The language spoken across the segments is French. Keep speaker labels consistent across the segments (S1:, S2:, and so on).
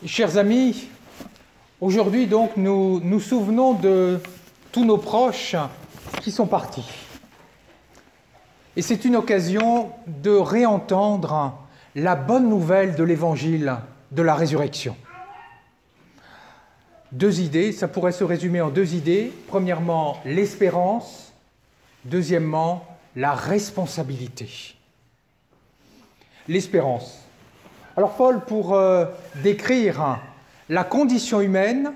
S1: Chers amis, aujourd'hui donc nous nous souvenons de tous nos proches qui sont partis. Et c'est une occasion de réentendre la bonne nouvelle de l'évangile de la résurrection. Deux idées, ça pourrait se résumer en deux idées. Premièrement, l'espérance. Deuxièmement, la responsabilité. L'espérance. Alors Paul, pour décrire la condition humaine,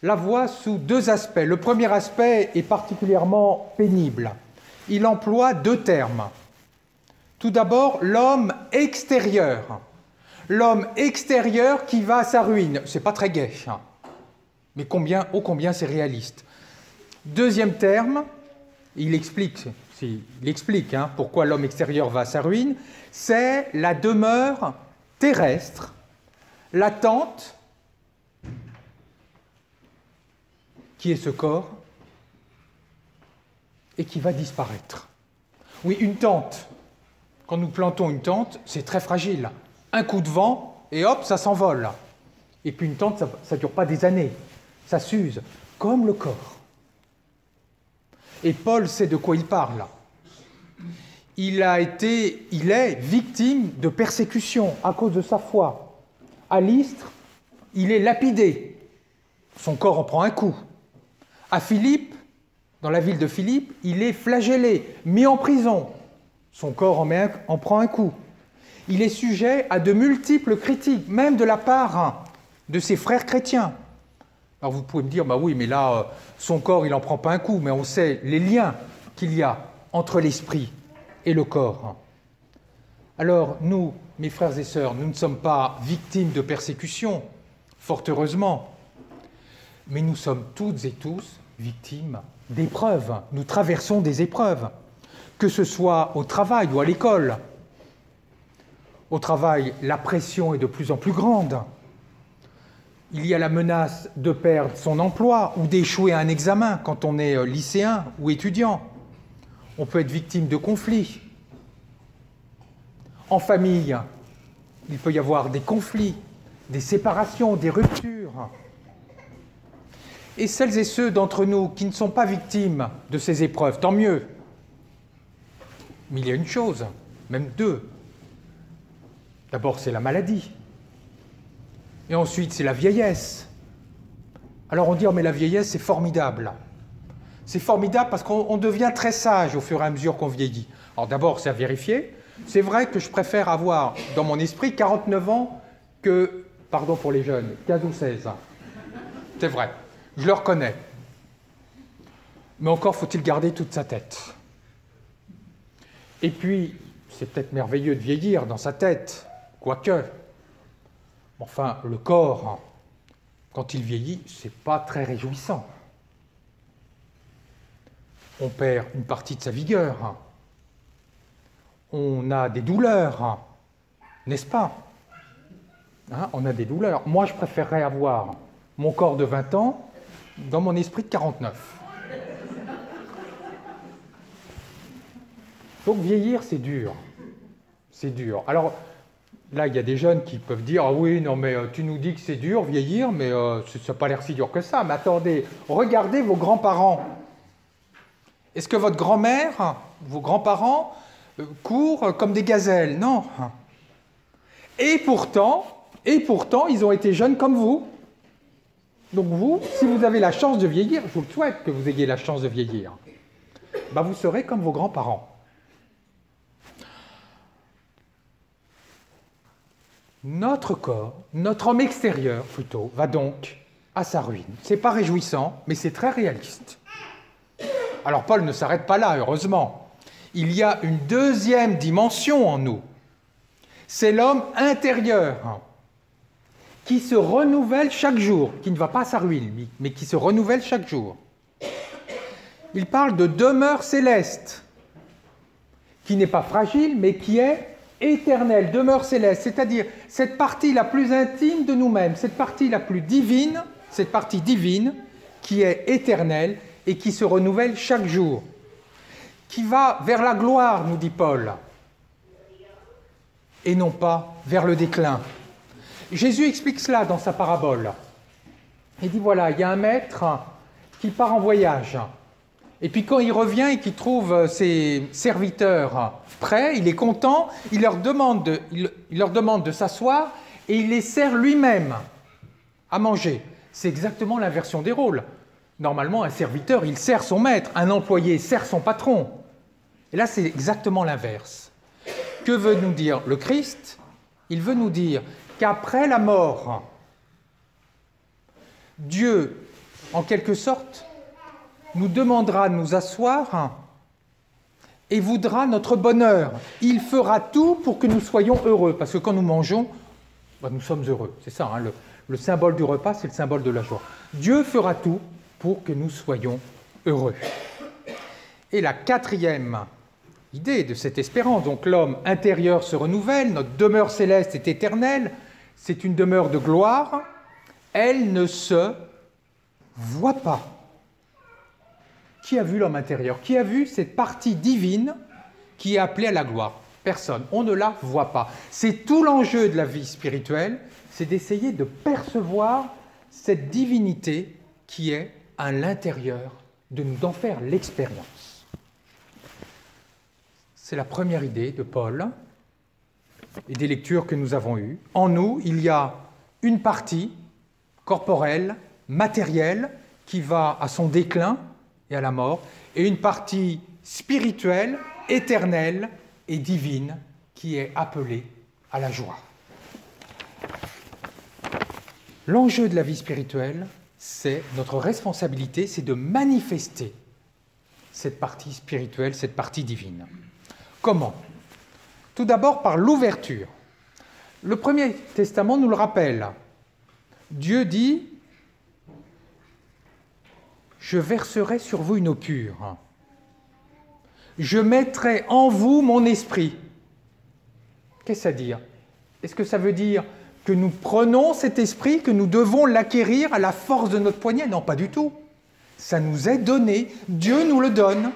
S1: la voit sous deux aspects. Le premier aspect est particulièrement pénible. Il emploie deux termes. Tout d'abord, l'homme extérieur. L'homme extérieur qui va à sa ruine. C'est pas très gai, mais ô combien c'est réaliste. Deuxième terme, il explique pourquoi l'homme extérieur va à sa ruine, c'est la demeure terrestre, l'attente, qui est ce corps, et qui va disparaître. Oui, une tente. Quand nous plantons une tente, c'est très fragile. Un coup de vent, et hop, ça s'envole. Et puis une tente, ça ne dure pas des années. Ça s'use, comme le corps. Et Paul sait de quoi il parle. Il est victime de persécution à cause de sa foi. À Lystre, il est lapidé. Son corps en prend un coup. À Philippe, dans la ville de Philippe, il est flagellé, mis en prison. Son corps en prend un coup. Il est sujet à de multiples critiques, même de la part de ses frères chrétiens. Alors vous pouvez me dire, bah oui, mais là, son corps, il n'en prend pas un coup, mais on sait les liens qu'il y a entre l'esprit et le corps. Alors nous, mes frères et sœurs, nous ne sommes pas victimes de persécution, fort heureusement, mais nous sommes toutes et tous victimes d'épreuves. Nous traversons des épreuves, que ce soit au travail ou à l'école. Au travail, la pression est de plus en plus grande. Il y a la menace de perdre son emploi ou d'échouer à un examen quand on est lycéen ou étudiant. On peut être victime de conflits. En famille, il peut y avoir des conflits, des séparations, des ruptures. Et celles et ceux d'entre nous qui ne sont pas victimes de ces épreuves, tant mieux. Mais il y a une chose, même deux. D'abord, c'est la maladie. Et ensuite, c'est la vieillesse. Alors on dit, oh, mais la vieillesse, c'est formidable. C'est formidable parce qu'on devient très sage au fur et à mesure qu'on vieillit. Alors d'abord, c'est à vérifier. C'est vrai que je préfère avoir dans mon esprit 49 ans que, pardon pour les jeunes, 15 ou 16 ans. C'est vrai, je le reconnais. Mais encore faut-il garder toute sa tête. Et puis, c'est peut-être merveilleux de vieillir dans sa tête, quoique. Enfin, le corps, quand il vieillit, c'est pas très réjouissant. On perd une partie de sa vigueur. On a des douleurs, n'est-ce pas? On a des douleurs. Moi, je préférerais avoir mon corps de 20 ans dans mon esprit de 49. Donc, vieillir, c'est dur. C'est dur. Alors, là, il y a des jeunes qui peuvent dire « Ah oui, non, mais tu nous dis que c'est dur, vieillir, mais ça n'a pas l'air si dur que ça. » Mais attendez, regardez vos grands-parents. Est-ce que votre grand-mère, vos grands-parents, courent comme des gazelles? Non. Et pourtant, ils ont été jeunes comme vous. Donc vous, si vous avez la chance de vieillir, je vous le souhaite que vous ayez la chance de vieillir, ben vous serez comme vos grands-parents. Notre corps, notre homme extérieur plutôt, va donc à sa ruine. C'est pas réjouissant, mais c'est très réaliste. Alors Paul ne s'arrête pas là, heureusement. Il y a une deuxième dimension en nous. C'est l'homme intérieur qui se renouvelle chaque jour, qui ne va pas à sa ruine, mais qui se renouvelle chaque jour. Il parle de demeure céleste, qui n'est pas fragile, mais qui est éternelle, demeure céleste, c'est-à-dire cette partie la plus intime de nous-mêmes, cette partie la plus divine, cette partie divine qui est éternelle et qui se renouvelle chaque jour, qui va vers la gloire, nous dit Paul, et non pas vers le déclin. Jésus explique cela dans sa parabole. Il dit, voilà, il y a un maître qui part en voyage. Et puis quand il revient et qu'il trouve ses serviteurs prêts, il est content, il leur demande de s'asseoir et il les sert lui-même à manger. C'est exactement l'inversion des rôles. Normalement, un serviteur, il sert son maître, un employé sert son patron. Et là, c'est exactement l'inverse. Que veut nous dire le Christ? Il veut nous dire qu'après la mort, Dieu, en quelque sorte, nous demandera de nous asseoir et voudra notre bonheur. Il fera tout pour que nous soyons heureux, parce que quand nous mangeons, nous sommes heureux. C'est ça, hein, le symbole du repas, c'est le symbole de la joie. Dieu fera tout pour que nous soyons heureux. Et la quatrième idée de cette espérance, donc l'homme intérieur se renouvelle, notre demeure céleste est éternelle, c'est une demeure de gloire, elle ne se voit pas. Qui a vu l'homme intérieur? Qui a vu cette partie divine qui est appelée à la gloire? Personne. On ne la voit pas. C'est tout l'enjeu de la vie spirituelle, c'est d'essayer de percevoir cette divinité qui est à l'intérieur, d'en faire l'expérience. C'est la première idée de Paul et des lectures que nous avons eues. En nous, il y a une partie corporelle, matérielle, qui va à son déclin et à la mort, et une partie spirituelle, éternelle et divine, qui est appelée à la joie. L'enjeu de la vie spirituelle, c'est notre responsabilité, c'est de manifester cette partie spirituelle, cette partie divine. Comment? Tout d'abord par l'ouverture. Le Premier Testament nous le rappelle. Dieu dit « Je verserai sur vous une eau pure. Je mettrai en vous mon esprit. » Qu'est-ce que ça veut dire? Est-ce que ça veut dire que nous prenons cet esprit, que nous devons l'acquérir à la force de notre poignet? Non, pas du tout. Ça nous est donné. Dieu nous le donne.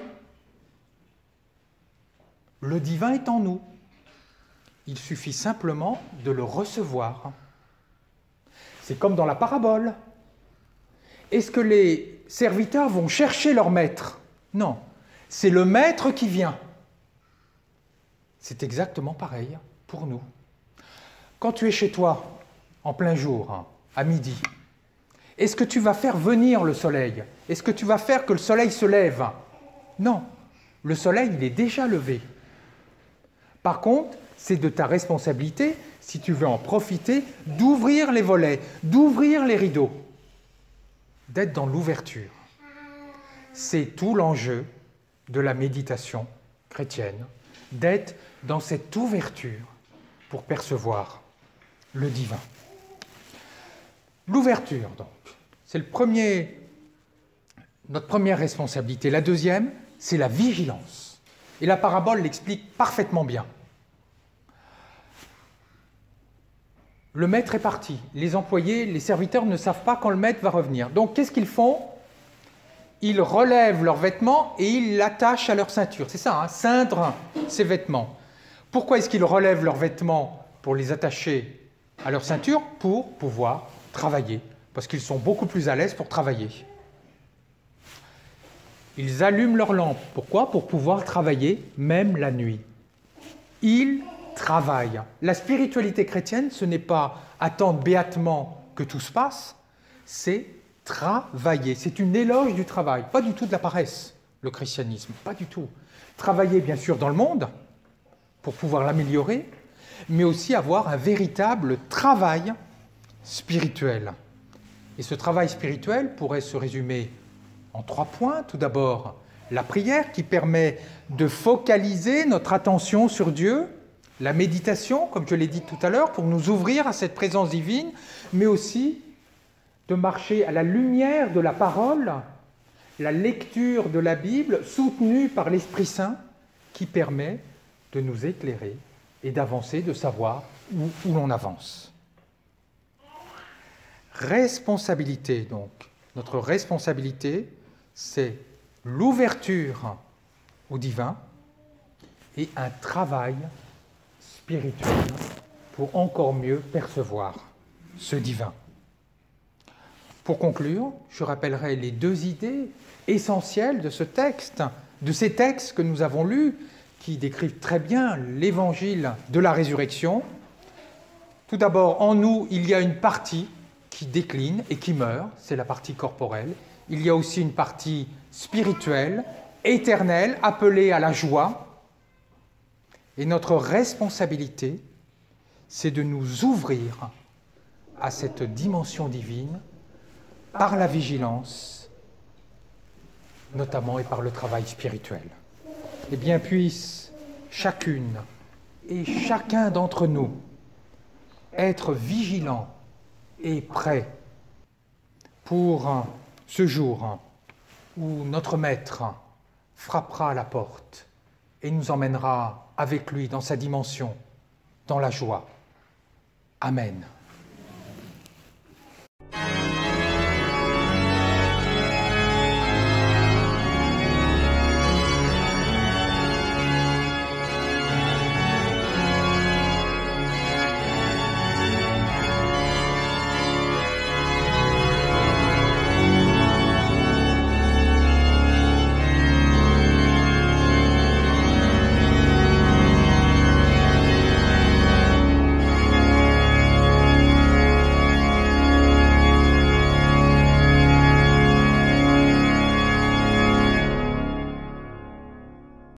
S1: Le divin est en nous. Il suffit simplement de le recevoir. C'est comme dans la parabole. Est-ce que les serviteurs vont chercher leur maître? Non. C'est le maître qui vient. C'est exactement pareil pour nous. Quand tu es chez toi, en plein jour, à midi, est-ce que tu vas faire venir le soleil? Est-ce que tu vas faire que le soleil se lève? Non. Le soleil, il est déjà levé. Par contre, c'est de ta responsabilité, si tu veux en profiter, d'ouvrir les volets, d'ouvrir les rideaux, d'être dans l'ouverture. C'est tout l'enjeu de la méditation chrétienne, d'être dans cette ouverture pour percevoir le divin. L'ouverture, donc, c'est notre première responsabilité. La deuxième, c'est la vigilance. Et la parabole l'explique parfaitement bien. Le maître est parti. Les employés, les serviteurs ne savent pas quand le maître va revenir. Donc, qu'est-ce qu'ils font? Ils relèvent leurs vêtements et ils l'attachent à leur ceinture. C'est ça, hein, ceindre ses vêtements. Pourquoi est-ce qu'ils relèvent leurs vêtements pour les attacher à leur ceinture? Pour pouvoir travailler. Parce qu'ils sont beaucoup plus à l'aise pour travailler. Ils allument leur lampe. Pourquoi? Pour pouvoir travailler même la nuit. Ils travaillent. La spiritualité chrétienne, ce n'est pas attendre béatement que tout se passe, c'est travailler. C'est une éloge du travail, pas du tout de la paresse, le christianisme, pas du tout. Travailler, bien sûr, dans le monde, pour pouvoir l'améliorer, mais aussi avoir un véritable travail spirituel. Et ce travail spirituel pourrait se résumer en 3 points. Tout d'abord, la prière qui permet de focaliser notre attention sur Dieu, la méditation, comme je l'ai dit tout à l'heure, pour nous ouvrir à cette présence divine, mais aussi de marcher à la lumière de la parole, la lecture de la Bible soutenue par l'Esprit Saint qui permet de nous éclairer et d'avancer, de savoir où l'on avance. Responsabilité, donc. Notre responsabilité, c'est l'ouverture au divin et un travail spirituel pour encore mieux percevoir ce divin. Pour conclure, je rappellerai les deux idées essentielles de ce texte, de ces textes que nous avons lus, qui décrivent très bien l'évangile de la résurrection. Tout d'abord, en nous, il y a une partie qui décline et qui meurt, c'est la partie corporelle. Il y a aussi une partie spirituelle, éternelle, appelée à la joie. Et notre responsabilité, c'est de nous ouvrir à cette dimension divine par la vigilance, notamment et par le travail spirituel. Eh bien, puisse chacune et chacun d'entre nous être vigilant et prêt pour ce jour où notre Maître frappera à la porte et nous emmènera avec lui dans sa dimension, dans la joie. Amen.